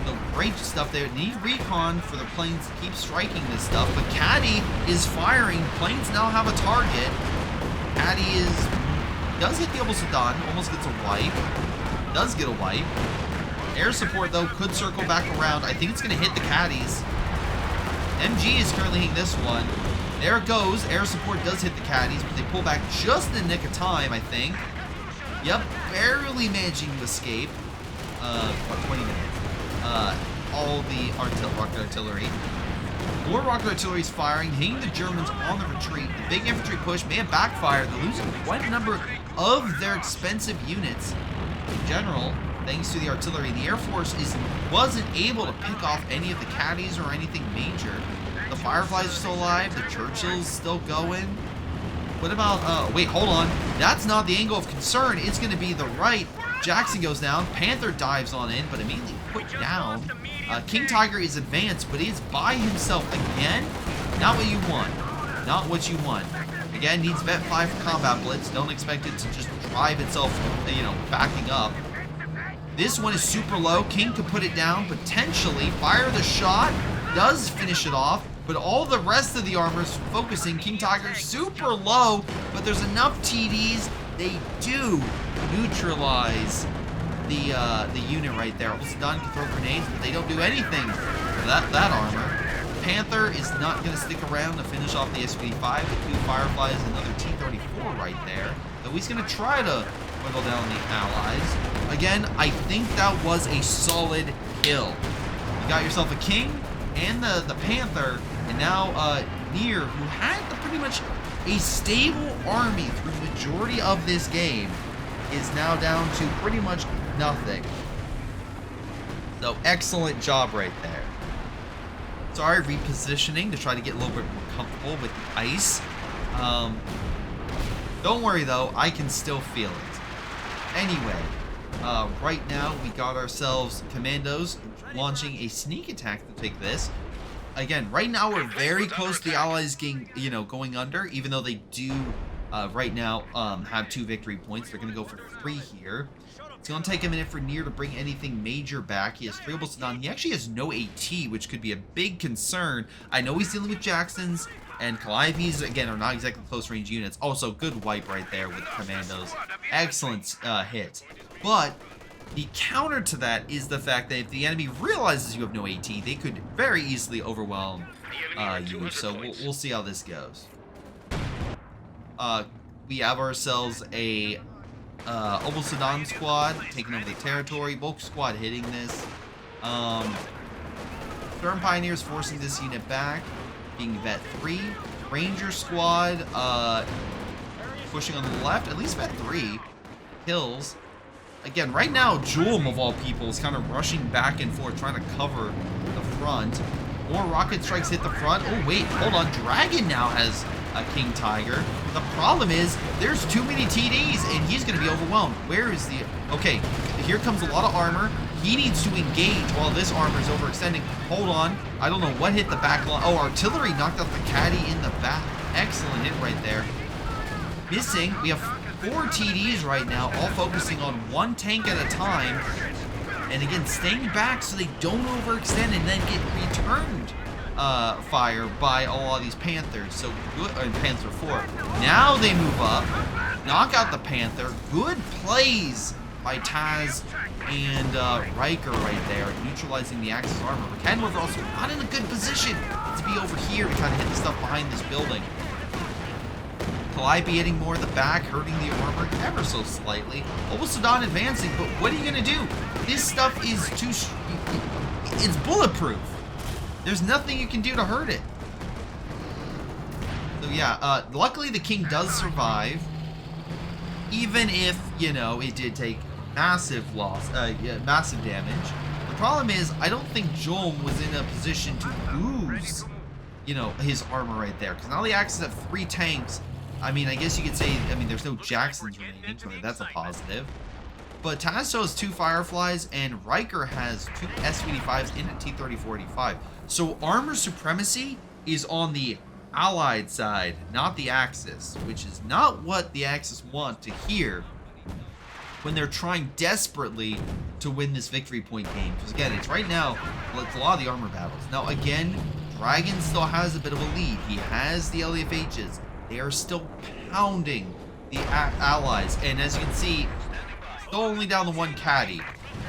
The great stuff there. Need recon for the planes to keep striking this stuff, but Caddy is firing. Planes now have a target. Caddy does hit the Obel-Sadan, almost gets a wipe. Does get a wipe. Air support though could circle back around. I think it's going to hit the Caddies. MG is currently hitting this one. There it goes. Air support does hit the Caddies, but they pull back just in the nick of time, I think. Yep, barely managing to escape. What, 20 minutes. All the rocket artillery. More rocket artillery is firing, hitting the Germans on the retreat. The big infantry push may have backfired. They're losing quite a number of their expensive units in general, thanks to the artillery. The Air Force wasn't able to pick off any of the Caddies or anything major. The Fireflies are still alive. The Churchill's still going. What about, wait, hold on. That's not the angle of concern. It's going to be the right. Jackson goes down. Panther dives on in, but immediately put down. King Tiger is advanced, but he's by himself again. Not what you want. Not what you want. Again, needs Vet 5 for combat blitz. Don't expect it to just drive itself, you know, backing up. This one is super low. King could put it down, potentially. Fire the shot. Does finish it off. But all the rest of the armor is focusing. King Tiger super low, but there's enough TDs. They do neutralize the unit right there. Obel-Sadan can throw grenades, but they don't do anything for that armor. Panther is not going to stick around to finish off the Su-85. The 2 Fireflies, another T-34 right there. Though he's going to try to whittle down the Allies. Again, I think that was a solid kill. You got yourself a King and the Panther, and now Near, who had pretty much a stable army through the majority of this game, is now down to pretty much nothing. So excellent job right there. Sorry, repositioning to try to get a little bit more comfortable with the ice. Don't worry though, I can still feel it. Anyway, right now we got ourselves commandos launching a sneak attack to take this. Again, right now we're very close to the Allies getting, you know, going under, even though they do right now have 2 victory points. They're going to go for 3 here. It's going to take a minute for Near to bring anything major back. He has 3 Obel-Sadan. He actually has no AT, which could be a big concern. I know he's dealing with Jacksons, and Calibes, again, are not exactly close-range units. Also, good wipe right there with the commandos. Excellent hit. But the counter to that is the fact that if the enemy realizes you have no AT, they could very easily overwhelm you. So we'll see how this goes. We have ourselves a Obel-Sadan squad taking over the territory. Bulk squad hitting this. Storm Pioneers forcing this unit back, being Vet 3. Ranger squad pushing on the left. At least Vet 3 kills. Again, right now, Julem, of all people, is kind of rushing back and forth, trying to cover the front. More rocket strikes hit the front. Oh, wait, hold on. Dragon now has a King Tiger. The problem is, there's too many TDs, and he's going to be overwhelmed. Where is the... Okay, here comes a lot of armor. He needs to engage while this armor is overextending. Hold on. I don't know what hit the back line. Oh, artillery knocked out the caddy in the back. Excellent hit right there. Missing. We have 4 TDs right now, all focusing on 1 tank at a time. And again, staying back so they don't overextend and then get returned fire by all of these Panthers. So good, Panther 4. Now they move up, knock out the Panther. Good plays by Taz and Riker right there, neutralizing the Axis armor. Kenworth also not in a good position to be over here to kind of hit the stuff behind this building. Calliope hitting more in the back, hurting the armor ever so slightly. Obel-Sadan advancing, but what are you going to do? This stuff is too... It's bulletproof. There's nothing you can do to hurt it. So yeah, luckily the King does survive. even if, you know, it did take massive loss, massive damage. The problem is, I don't think Jolm was in a position to lose, you know, his armor right there. Because now the Axis have 3 tanks. I mean, I guess you could say, I mean, there's no Jacksons remaining, so that's a positive. But Tasso has 2 Fireflies, and Riker has 2 SvD5s and a T-34-85. So armor supremacy is on the Allied side, not the Axis, which is not what the Axis want to hear when they're trying desperately to win this victory point game. Because again, it's right now, it's a lot of the armor battles. Now again, Dragon still has a bit of a lead. He has the LEFHs. They are still pounding the Allies, and as you can see, still only down to 1 caddy.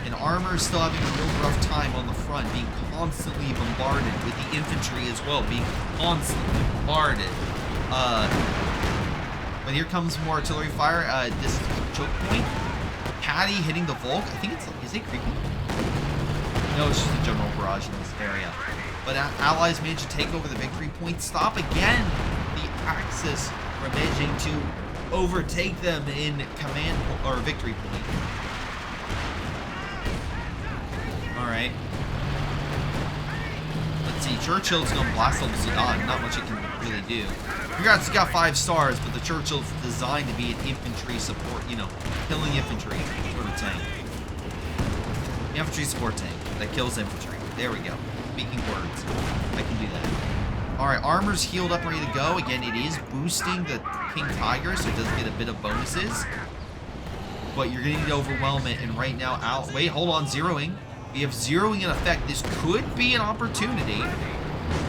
And Armor is still having a real rough time on the front, being constantly bombarded, with the infantry as well, being constantly bombarded. But here comes more artillery fire. This is a choke point. Caddy hitting the Volk. I think it's, is it creepy? No, it's just a general barrage in this area. But Allies managed to take over the victory point. Stop again the Axis from managing to overtake them in command or victory point. Alright. Let's see, Churchill's gonna blast on Sudan. Not much it can really do. Congrats, you got 5 stars, but the Churchill's designed to be an infantry support, you know, killing infantry sort of tank. Infantry support tank that kills infantry. There we go. Speaking words. I can do that. Alright, Armor's healed up, ready to go. Again, it is boosting the King Tiger, so it does get a bit of bonuses. But you're going to need to overwhelm it, and right now, wait, hold on, zeroing. We have zeroing in effect. This could be an opportunity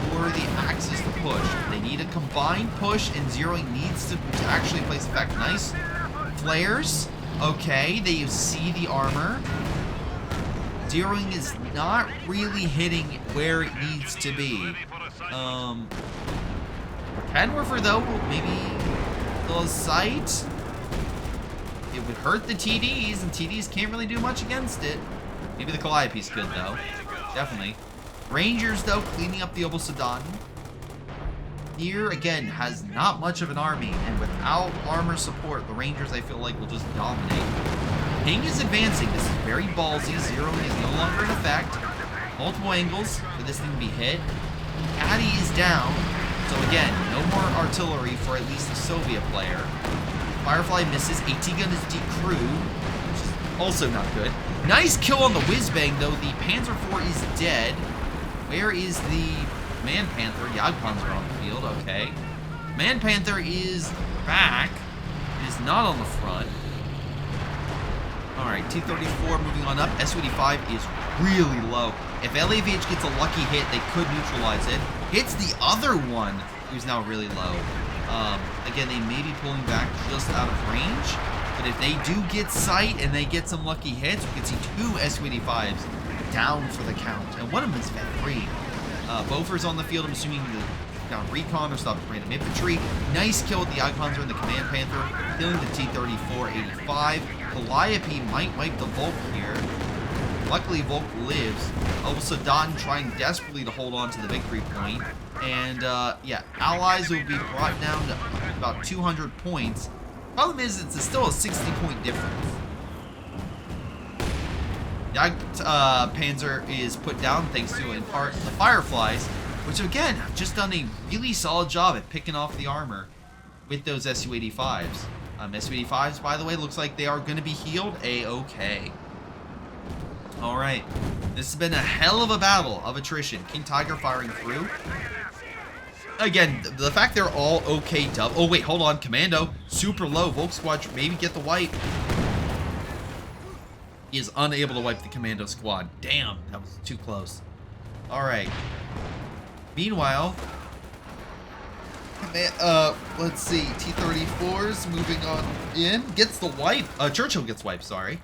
for the Axis to push. They need a combined push, and zeroing needs to actually place effect. Nice. Flares. Okay, they see the armor. Zeroing is not really hitting where it needs to be. Canwarfer, though, maybe a sight. It would hurt the TDs, and TDs can't really do much against it. Maybe the Calliope's good, though. Definitely. Rangers, though, cleaning up the Obosudan. Here, again, has not much of an army, and without armor support, the Rangers, I feel like, will just dominate. Ping is advancing. This is very ballsy. Zeroing is no longer in effect. Multiple angles for this thing to be hit. Caddy is down. So again, no more artillery for at least the Soviet player. Firefly misses. AT gun is decrewed, which is also not good. Nice kill on the Whizbang, though. The Panzer IV is dead. Where is the Man Panther? Jagdpanzer on the field. Okay. Man Panther is back. It is not on the front. Alright, T-34 moving on up. SvD5 is really low. If LAVH gets a lucky hit, they could neutralize it. Hits the other one, who's now really low. Again, they may be pulling back just out of range. But if they do get sight and they get some lucky hits, we can see 2 SvD5s down for the count. And one of them is Vet-free. Bofer's on the field, I'm assuming down recon or stop random infantry. Nice kill with the Jagdpanzer and the Command Panther, killing the T-34-85. Calliope might wipe the Volk here. Luckily, Volk lives. Obosudan trying desperately to hold on to the victory point. And, yeah, Allies will be brought down to about 200 points. Problem is, it's still a 60-point difference. Panzer is put down thanks to, in part, the Fireflies, which, again, have just done a really solid job at picking off the armor with those Su-85s. Su-85s, by the way, looks like they are going to be healed A-okay. Alright. This has been a hell of a battle of attrition. King Tiger firing through. Again, the fact they're all okay dub. Oh, wait, hold on. Commando. Super low. Volk Squad maybe get the wipe. He is unable to wipe the Commando Squad. Damn, that was too close. Alright. Meanwhile, let's see. T-34's moving on in. Gets the wipe. Churchill gets wiped, sorry.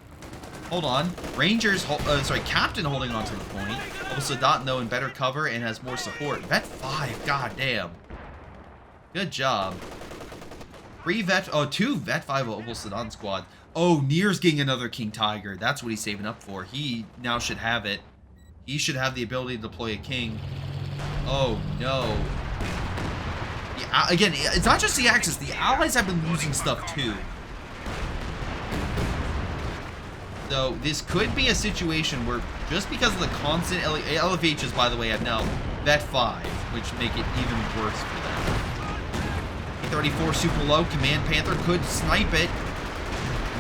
Hold on. Rangers, Captain holding on to the point. Obosudan, though, in better cover and has more support. Vet 5, goddamn. Good job. 2 Vet 5 Obosudan squad. Oh, Nier's getting another King Tiger. That's what he's saving up for. He now should have it. He should have the ability to deploy a King. Oh, no. Yeah, again, it's not just the Axis. The Allies have been losing stuff, too. So this could be a situation where just because of the constant LFHs, by the way, have now vet 5, which make it even worse for them. 34 super low. Command Panther could snipe it.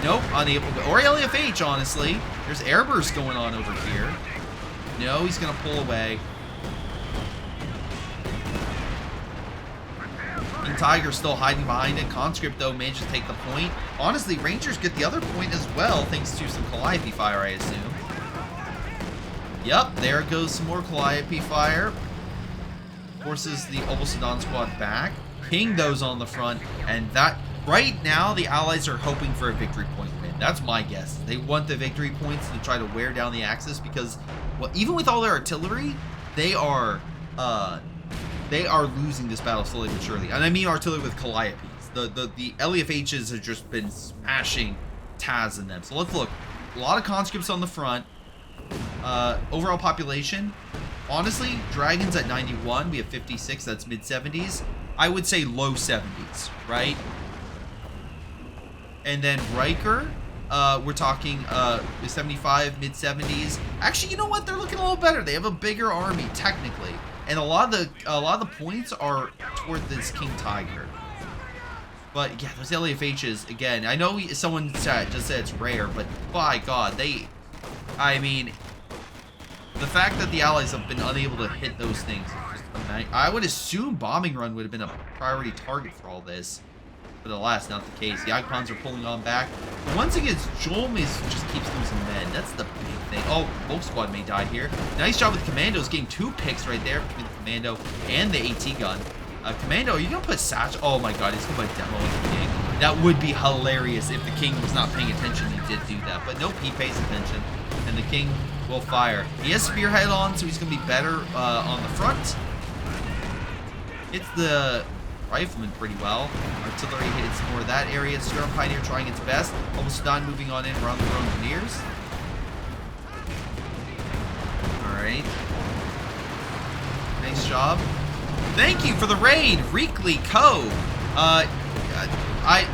Nope, unable to. Or LFH, honestly. There's air burst going on over here. No, he's going to pull away. King Tiger still hiding behind it. Conscript, though, managed to take the point. Honestly, Rangers get the other point as well, thanks to some Calliope fire, I assume. Yep, there goes some more Calliope fire. Forces the Obosidon squad back. Ping those on the front, and that right now the Allies are hoping for a victory point win. That's my guess. They want the victory points to try to wear down the Axis because, well, even with all their artillery, they are losing this battle slowly but surely. And I mean artillery with Calliopes. The LFHs have just been smashing Taz in them. So let's look. A lot of conscripts on the front. Overall population, honestly, Dragons at 91. We have 56. That's mid-70s. I would say low 70s, right? And then Riker, we're talking 75, mid-70s. Actually, you know what? They're looking a little better. They have a bigger army, technically. And a lot of the points are toward this King Tiger. But yeah, those LFHs, again, I know someone just said it's rare, but by God, I mean, the fact that the Allies have been unable to hit those things is just amazing. I would assume bombing run would have been a priority target for all this. But alas, not the case. The Yagpons are pulling on back. But once against Jolm just keeps losing men. That's the big thing. Oh, Volk Squad may die here. Nice job with Commandos, getting 2 picks right there between the Commando and the AT gun. Commando, are you going to put Satch? Oh my God, he's going to put demo on the King. That would be hilarious if the King was not paying attention. He did do that. But nope, he pays attention. And the King will fire. He has Spearhead on, so he's going to be better on the front. Hits the Rifleman pretty well. Artillery hits more of that area. Storm Pioneer trying its best. Almost done, moving on in around the Engineers. Alright. Nice job. Thank you for the raid, Reekley Co.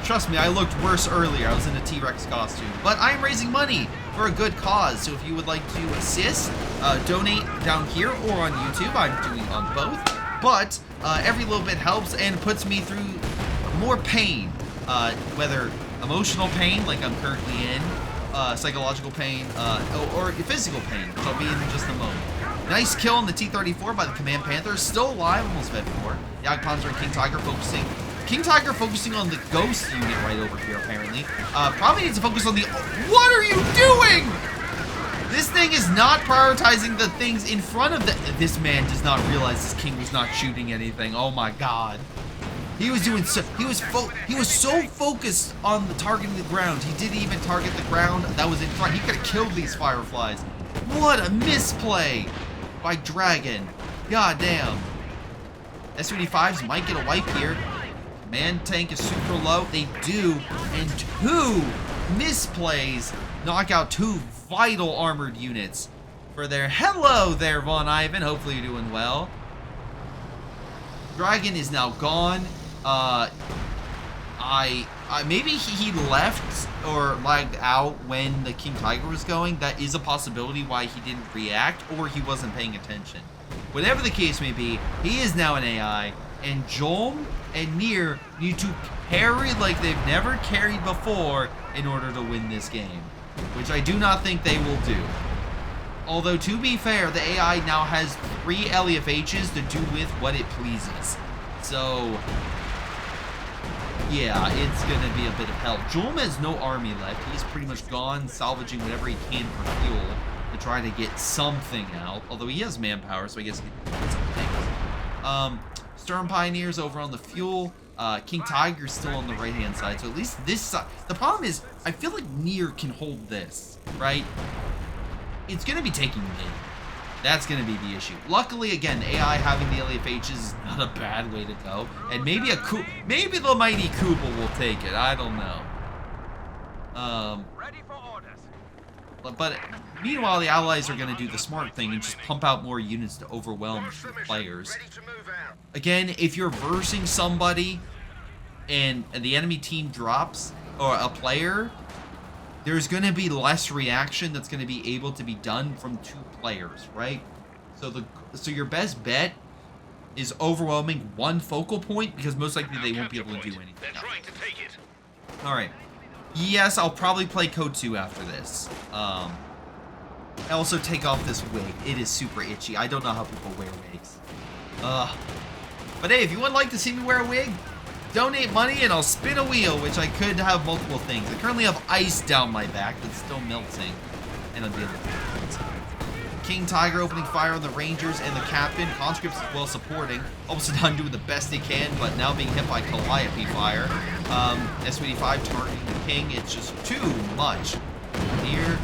Trust me, I looked worse earlier. I was in a T-Rex costume. But I'm raising money for a good cause. So if you would like to assist, donate down here or on YouTube. I'm doing on both. But every little bit helps and puts me through more pain, whether emotional pain, like I'm currently in, psychological pain, or physical pain, which I'll be in just a moment. Nice kill on the T-34 by the Command Panther. Still alive, almost vet 4. Yagpons and King Tiger focusing. King Tiger focusing on the Ghost unit right over here, apparently. Probably needs to focus on the... What are you doing? This thing is not prioritizing the things in front of the... This man does not realize this King was not shooting anything. Oh my God. He was doing so... He was so focused on the targeting the ground. He didn't even target the ground that was in front. He could have killed these Fireflies. What a misplay by Dragon. God damn. S-25s might get a wipe here. Command tank is super low. They do. And 2 misplays knock out 2 vital armored units for their... Hello there, Von Ivan. Hopefully you're doing well. Dragon is now gone. Maybe he left or lagged out when the King Tiger was going. That is a possibility why he didn't react, or he wasn't paying attention. Whatever the case may be, he is now an AI, and Jolm and Nier need to carry like they've never carried before in order to win this game, which I do not think they will do. Although, to be fair, the AI now has 3 LFHs to do with what it pleases. So... yeah, it's gonna be a bit of hell. Jolm has no army left. He's pretty much gone, salvaging whatever he can for fuel to try to get something out. Although he has manpower, so I guess he can get some things. Storm Pioneers over on the fuel. King Tiger's still on the right-hand side, so at least this side. The problem is, I feel like Nier can hold this, right? It's gonna be taking mid. That's going to be the issue. Luckily, again, AI having the LFHs is not a bad way to go. And maybe maybe the mighty Kuba will take it. I don't know. Ready for orders. But meanwhile, the Allies are going to do the smart thing and just pump out more units to overwhelm players. Again, if you're versing somebody and the enemy team drops, or a player, there's going to be less reaction that's going to be able to be done from 2 players, right? So your best bet is overwhelming 1 focal point, because most likely they won't be able to do anything. They're trying to take it. All right. Yes, I'll probably play CoH2 after this. I also take off this wig. It is super itchy. I don't know how people wear wigs. But hey, if you would like to see me wear a wig, donate money and I'll spin a wheel, which I could have multiple things. I currently have ice down my back that's still melting, and I'm dealing with it. King Tiger opening fire on the Rangers and the Captain. Conscripts as well supporting. Obsidian doing the best they can, but now being hit by Calliope fire. SgtMcPains targeting the King. It's just too much. Here.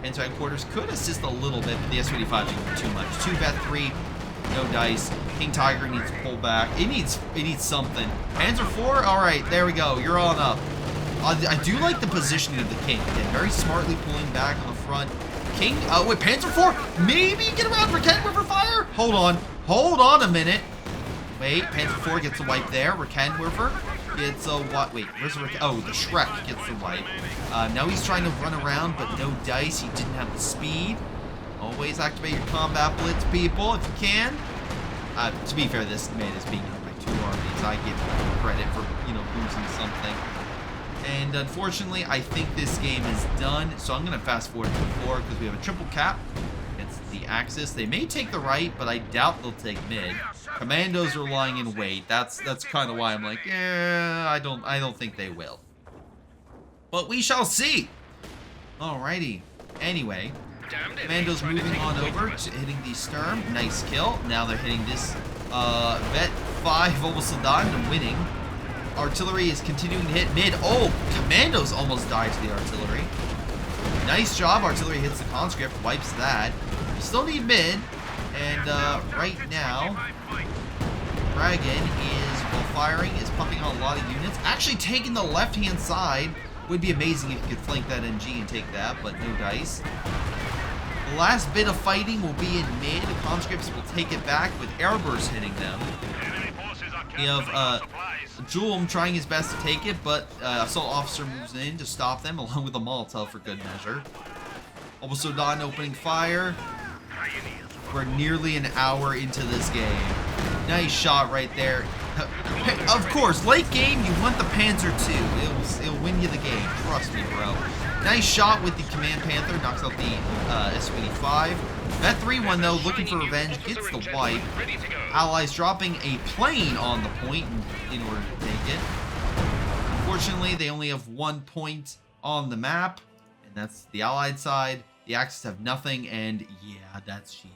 Panzer headquarters could assist a little bit, but the SgtMcPains doing too much. 2 bet 3. No dice. King Tiger needs to pull back. It needs something. Panzer 4? Alright, there we go. You're on up. I do like the positioning of the King. Again, very smartly pulling back on the front. King, wait, Panzer 4? Maybe get around River fire? Hold on. Hold on a minute. Wait, Panzer 4 gets a wipe there. River gets a what? Wait, where's the Oh, the Shrek gets the wipe. Now he's trying to run around, but no dice. He didn't have the speed. Always activate your combat blitz, people, if you can. To be fair, this man is being hit by 2 armies. I give him credit for, losing something. And unfortunately, I think this game is done. So I'm going to fast forward to the 4 because we have a triple cap against the Axis. They may take the right, but I doubt they'll take mid. Commandos are lying in wait. That's kind of why I'm like, I don't think they will. But we shall see. Alrighty. Anyway, Commandos moving on over to hitting the Sturm. Nice kill. Now they're hitting this vet 5 almost done and winning. Artillery is continuing to hit mid. Oh, Commandos almost died to the artillery. Nice job. Artillery hits the conscript, wipes that. We still need mid. And right now, Dragon is, while firing, is pumping out a lot of units. Actually taking the left-hand side. Would be amazing if you could flank that NG and take that, but no dice. The last bit of fighting will be in mid. The conscripts will take it back with airbursts hitting them. We have Julem trying his best to take it, but Assault Officer moves in to stop them, along with a Molotov for good measure. Obsidian opening fire. We're nearly an hour into this game. Nice shot right there. Of course, late game, you want the Panzer II. It'll win you the game. Trust me, bro. Nice shot with the Command Panther. Knocks out the SgtMcPains. That 3-1, though, looking for revenge, gets the wipe. Allies dropping a plane on the point in order to take it. Unfortunately, they only have 1 point on the map, and that's the Allied side. The Axis have nothing, and yeah, that's GG.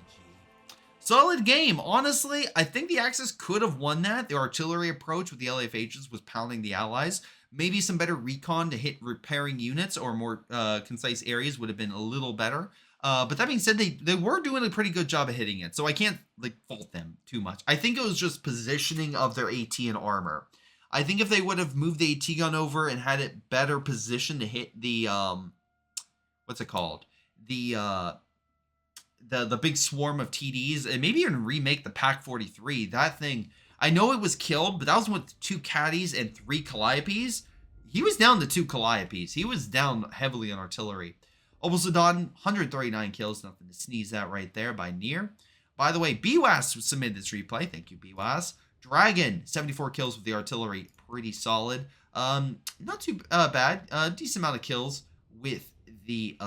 Solid game. Honestly, I think the Axis could have won that. The artillery approach with the LAFHs was pounding the Allies. Maybe some better recon to hit repairing units or more concise areas would have been a little better. But that being said, they were doing a pretty good job of hitting it, so I can't fault them too much. I think it was just positioning of their AT and armor. I think if they would have moved the AT gun over and had it better positioned to hit the what's it called? The big swarm of TDs, and maybe even remake the Pak-43. That thing, I know it was killed, but that was with 2 Caddies and 3 Calliopes. He was down to 2 Calliopes. He was down heavily on artillery. Obsidian, 139 kills, nothing to sneeze at right there by Near. By the way, BWAS submitted this replay. Thank you, BWAS. Dragon, 74 kills with the artillery. Pretty solid. Not too bad. Decent amount of kills with the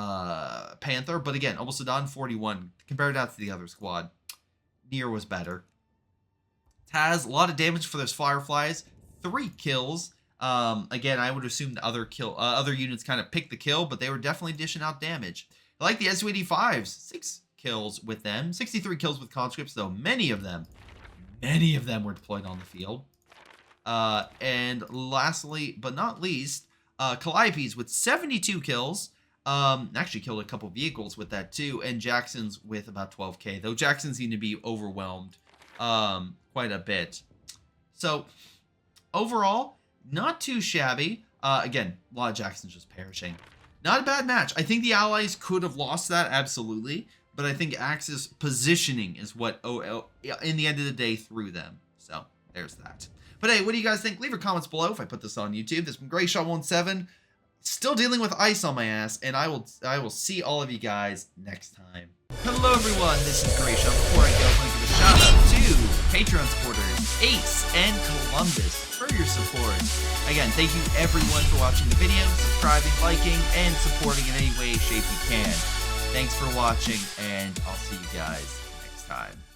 Panther. But again, Obsidian, 41. Compared that to the other squad, Near was better. Taz, a lot of damage for those Fireflies. 3 kills. Again, I would assume the other units kind of picked the kill, but they were definitely dishing out damage. I like the SgtMcPains, 6 kills with them, 63 kills with conscripts, though many of them were deployed on the field. And lastly, but not least, Calliopes with 72 kills, actually killed a couple vehicles with that too, and Jackson's with about 12k, though Jackson seemed to be overwhelmed quite a bit. So overall, not too shabby. Again, a lot of Jackson's just perishing. Not a bad match. I think the Allies could have lost that, absolutely. But I think Axis positioning is what, in the end of the day, threw them. So, there's that. But hey, what do you guys think? Leave your comments below if I put this on YouTube. This has been Greyshot17, still dealing with ice on my ass, and I will see all of you guys next time. Hello everyone, this is Greyshot. Before I go, I'm going to give a shout out to Patreon supporters, Ace and Colombus, for your support. Again, thank you everyone for watching the video, subscribing, liking, and supporting in any way, shape you can. Thanks for watching, and I'll see you guys next time.